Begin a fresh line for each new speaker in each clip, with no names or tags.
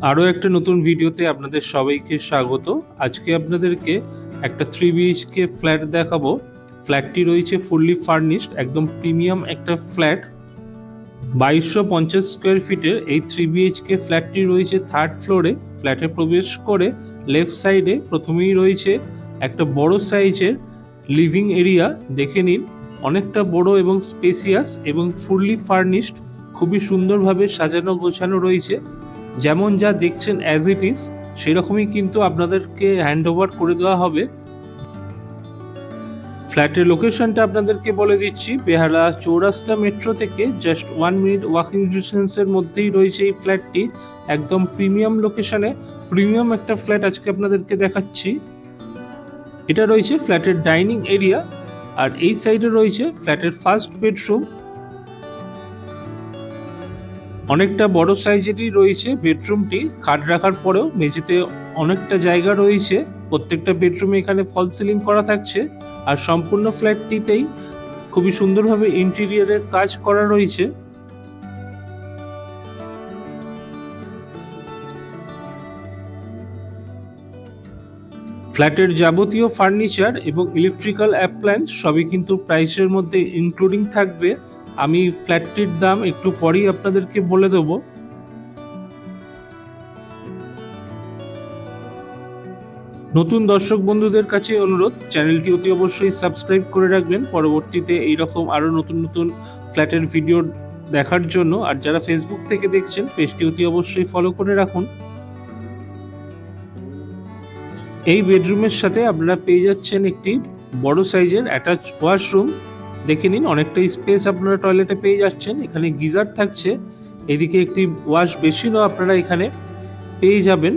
আরও একটা নতুন ভিডিওতে আপনাদের সবাইকে স্বাগত। আজকে আপনাদেরকে একটা 3 বিএইচকে ফ্ল্যাট দেখাবো। ফ্ল্যাটটি রয়েছে ফুললি ফার্নিশড, একদম প্রিমিয়াম একটা ফ্ল্যাট। 2250 স্কোয়ার ফিটের এই 3 বিএইচকে ফ্ল্যাটটি রয়েছে থার্ড ফ্লোরে। ফ্ল্যাটে প্রবেশ করে লেফট সাইডে প্রথমেই রয়েছে একটা বড় সাইজের লিভিং এরিয়া। দেখে নিন, অনেকটা বড় এবং স্পেসিয়াস এবং ফুললি ফার্নিশড, খুবই সুন্দরভাবে সাজানো গোছানো রয়েছে। যেমন যা দেখছেন অ্যাজ ইট ইজ সেরকমই কিন্তু আপনাদেরকে হ্যান্ড ওভার করে দেওয়া হবে। ফ্ল্যাটের লোকেশনটা আপনাদেরকে বলে দিচ্ছি, বেহালা চৌরাস্তা মেট্রো থেকে জাস্ট 1 মিনিট ওয়াকিং ডিস্টেন্সের মধ্যেই রয়েছে এই ফ্ল্যাটটি। একদম প্রিমিয়াম লোকেশনে প্রিমিয়াম একটা ফ্ল্যাট আজকে আপনাদেরকে দেখাচ্ছি। এটা রয়েছে ফ্ল্যাটের ডাইনিং এরিয়া, আর এই সাইডে রয়েছে ফ্ল্যাটের ফার্স্ট বেডরুম। অনেকটা বড় সাইজেরই রয়েছে বেডরুমটি। খাট রাখার পরেও মেঝেতে অনেকটা জায়গা রয়েছে। প্রত্যেকটা বেডরুমে এখানে ফল সিলিং করা থাকছে, আর সম্পূর্ণ ফ্ল্যাটটিতেই খুবই সুন্দরভাবে ইন্টেরিয়রের কাজ করা রয়েছে। ফ্ল্যাটের যাবতীয় ফার্নিচার এবং ইলেকট্রিক্যাল অ্যাপ্লায়েন্স সবই কিন্তু প্রাইসের মধ্যে ইনক্লুডিং থাকবে। আমি ফ্ল্যাটটির দাম একটু পরেই আপনাদেরকে বলে দেবো। নতুন দর্শক বন্ধুদের কাছে অনুরোধ, চ্যানেলটি অতি অবশ্যই সাবস্ক্রাইব করে রাখবেন পরবর্তীতে এইরকম আরও নতুন নতুন ফ্ল্যাটের ভিডিও দেখার জন্য। আর যারা ফেসবুক থেকে দেখছেন, পেজটি অতি অবশ্যই ফলো করে রাখুন। এই বেডরুমের সাথে আপনারা পেয়ে যাচ্ছেন একটি বড় সাইজের অ্যাটাচ ওয়াশরুম। দেখে নিন, অনেকটা স্পেস আপনারা টয়লেটে পেয়ে যাচ্ছেন। এখানে গিজার থাকছে, এদিকে একটি ওয়াশ বেসিনও আপনারা এখানে পেয়ে যাবেন।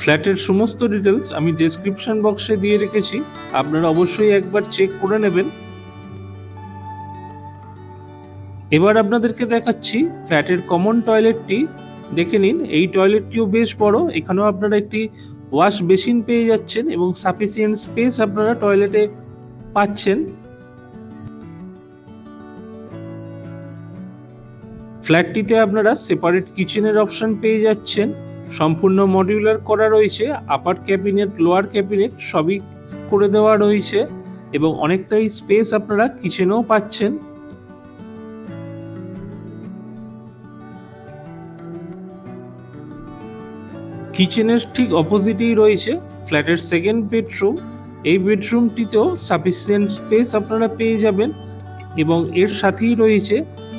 ফ্ল্যাটের সমস্ত ডিটেলস আমি ডেসক্রিপশন বক্সে দিয়ে রেখেছি, আপনারা অবশ্যই একবার চেক করে নেবেন। এবার আপনাদেরকে দেখাচ্ছি ফ্ল্যাটের কমন টয়লেটটি। দেখে নিন, এই টয়লেটটিও বেশ বড়। এখানেও আপনারা একটি ওয়াশ বেসিন পেয়ে যাচ্ছেন এবং সাফিসিয়েন্ট স্পেস আপনারা টয়লেটে পাচ্ছেন। ফ্ল্যাটটিতে আপনারা সেপারেট কিচেনের অপশন পেয়ে যাচ্ছেন। সম্পূর্ণ মডিউলার করা রয়েছে, আপার ক্যাবিনেট লোয়ার ক্যাবিনেট সবই করে দেওয়া রয়েছে এবং অনেকটাই স্পেস আপনারা কিচেনেও পাচ্ছেন। কিচেনের ঠিক অপোজিটেই রয়েছে ফ্ল্যাটের সেকেন্ড বেডরুম। এই বেডরুমটিতেও সাফিসিয়েন্ট স্পেস আপনারা পেয়ে যাবেন এবং এর সাথেই রয়েছে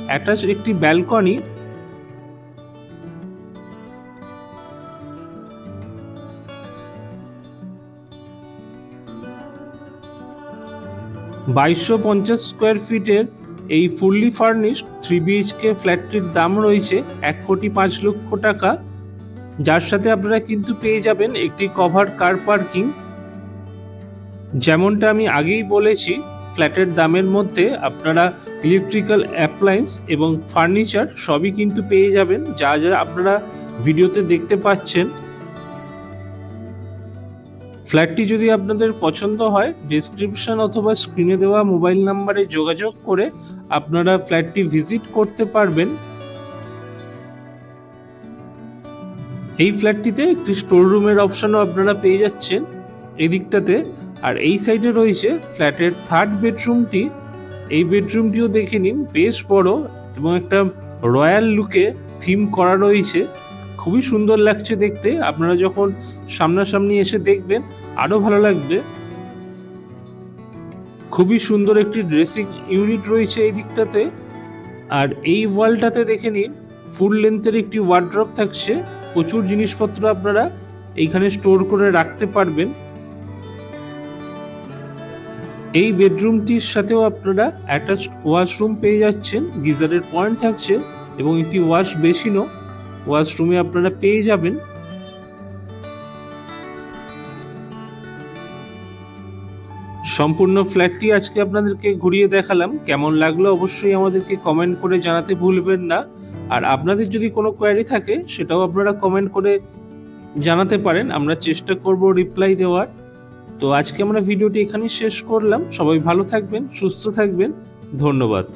অ্যাটাচ একটি ব্যালকনি। 2250 স্কোয়ার ফিটের এই ফুললি ফার্নিশড 3 বিএইচকে ফ্ল্যাটটির দাম রয়েছে 1,05,00,000 টাকা, যার সাথে আপনারা কিন্তু পেয়ে যাবেন একটি কভার কার পার্কিং। যেমনটা আমি আগেই বলেছি, ফ্ল্যাটের দামের মধ্যে আপনারা ইলেকট্রিক্যাল অ্যাপ্লায়েন্স এবং ফার্নিচার সবই কিন্তু পেয়ে যাবেন, যা যা আপনারা ভিডিওতে দেখতে পাচ্ছেন। ফ্ল্যাটটি যদি আপনাদের পছন্দ হয়, ডেসক্রিপশন অথবা স্ক্রিনে দেওয়া মোবাইল নাম্বারে যোগাযোগ করে আপনারা ফ্ল্যাটটি ভিজিট করতে পারবেন। এই ফ্ল্যাটটিতে একটি স্টোর রুমের অপশনও আপনারা পেয়ে যাচ্ছেন এই দিকটাতে। আর এই সাইডে রয়েছে ফ্ল্যাটের থার্ড বেডরুমটি। এই বেডরুমটিও দেখে নিন, বেশ বড় এবং একটা রয়্যাল লুকে থিম করা রয়েছে। খুবই সুন্দর লাগছে দেখতে, আপনারা যখন সামনাসামনি এসে দেখবেন আরও ভালো লাগবে। খুবই সুন্দর একটি ড্রেসিং ইউনিট রয়েছে এই দিকটাতে। আর এই ওয়ালটাতে দেখে নিন, ফুল লেন্থের একটি ওয়ার্ড্রপ থাকছে। প্রচুর জিনিসপত্র আপনারা এইখানে স্টোর করে রাখতে পারবেন। এই বেডরুমটির সাথেও আপনারা অ্যাটাচড ওয়াশরুম পেয়ে যাচ্ছেন, গিজারের পয়েন্ট থাকছে এবং একটি ওয়াশ বেসিনও ওয়াশরুমে আপনারা পেয়ে যাবেন। সম্পূর্ণ ফ্ল্যাটটি আজকে আপনাদেরকে ঘুরিয়ে দেখালাম। কেমন লাগলো অবশ্যই আমাদেরকে কমেন্ট করে জানাতে ভুলবেন না। আর আপনাদের যদি কোনো কোয়ারি থাকে সেটাও আপনারা কমেন্ট করে জানাতে পারেন, আমরা চেষ্টা করব রিপ্লাই দেওয়ার। তো আজকে আমরা ভিডিওটি এখানেই শেষ করলাম। সবাই ভালো থাকবেন, সুস্থ থাকবেন। ধন্যবাদ।